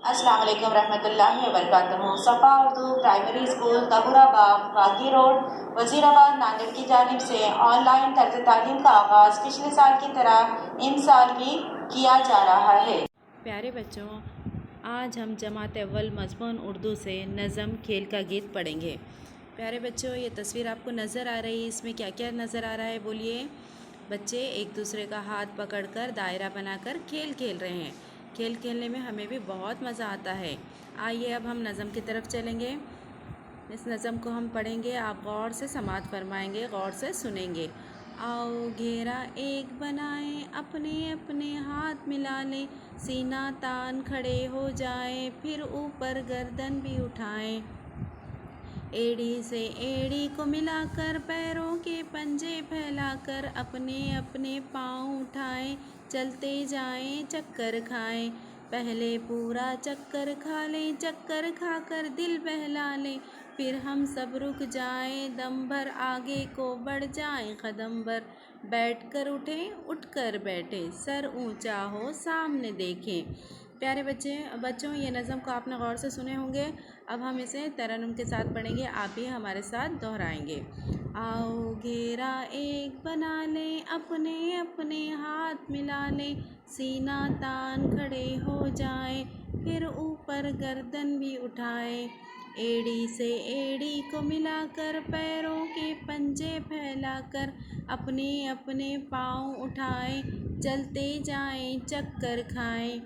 अस्सलाम वालेकुम रहमतुल्लाहि व बरकातहू। सफ़ा उर्दू प्राइमरी स्कूल तबूराबाग बागी रोड वजीराबाद नांदेड़ की जानिब से ऑनलाइन तर्ज तालीम का आगाज़ पिछले साल की तरह इन साल भी किया जा रहा है। प्यारे बच्चों, आज हम जमात अव्वल मज़मून उर्दू से नज़म खेल का गीत पढ़ेंगे। प्यारे बच्चों, ये तस्वीर आपको नज़र आ रही है, इसमें क्या क्या नज़र आ रहा है बोलिए। बच्चे एक दूसरे का हाथ पकड़कर दायरा बनाकर खेल खेल रहे हैं। खेल खेलने में हमें भी बहुत मज़ा आता है। आइए अब हम नज़म की तरफ चलेंगे। इस नज़म को हम पढ़ेंगे, आप गौर से समाअत फरमाएंगे, गौर से सुनेंगे। आओ घेरा एक बनाएं, अपने अपने हाथ मिला लें, सीना तान खड़े हो जाएं, फिर ऊपर गर्दन भी उठाएं। एड़ी से एड़ी को मिलाकर पैरों के पंजे फैलाकर अपने अपने पाँव उठाएं, चलते जाएं चक्कर खाएं। पहले पूरा चक्कर खा लें, चक्कर खाकर दिल बहला लें, फिर हम सब रुक जाएं, दम भर आगे को बढ़ जाएं कदम भर। बैठ कर उठें, उठ कर बैठें, सर ऊंचा हो सामने देखें। प्यारे बच्चों, ये नज़म को आपने गौर से सुने होंगे। अब हम इसे तरन्नुम के साथ पढ़ेंगे, आप भी हमारे साथ दोहराएंगे। आओ घेरा एक बना लें, अपने अपने हाथ मिला लें, सीना तान खड़े हो जाएं, फिर ऊपर गर्दन भी उठाएं। एड़ी से एड़ी को मिलाकर पैरों के पंजे फैलाकर अपने अपने पाँव उठाएं, चलते जाएं चक्कर खाएं।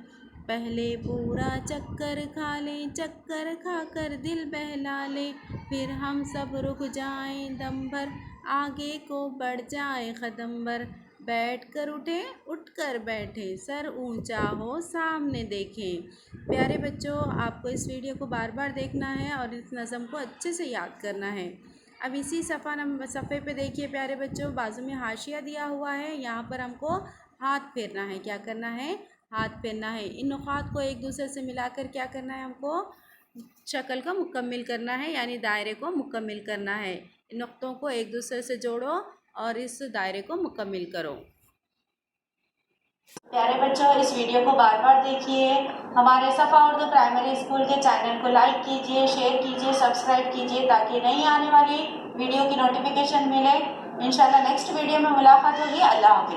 पहले पूरा चक्कर खा लें, चक्कर खाकर दिल बहला लें, फिर हम सब रुक जाएं, दम भर आगे को बढ़ जाएं कदम भर। बैठ कर उठें, उठ कर बैठें, सर ऊंचा हो सामने देखें। प्यारे बच्चों, आपको इस वीडियो को बार बार देखना है और इस नज़म को अच्छे से याद करना है। अब इसी सफ़े पे देखिए प्यारे बच्चों, बाजू में हाशिया दिया हुआ है, यहाँ पर हमको हाथ फेरना है। क्या करना है? हाथ फेरना है। इन नुक़ात को एक दूसरे से मिलाकर क्या करना है? हमको शक्ल को मुकम्मिल करना है, यानी दायरे को मुकम्मिल करना है। इन नुक़्तों को एक दूसरे से जोड़ो और इस दायरे को मुकम्मिल करो। प्यारे बच्चों, इस वीडियो को बार बार देखिए। हमारे सफ़ा उर्दू प्राइमरी स्कूल के चैनल को लाइक कीजिए, शेयर कीजिए, सब्सक्राइब कीजिए, ताकि नई आने वाली वीडियो की नोटिफिकेशन मिले। इंशाल्लाह नेक्स्ट वीडियो में मुलाकात होगी। अल्लाह हाफ़िज़।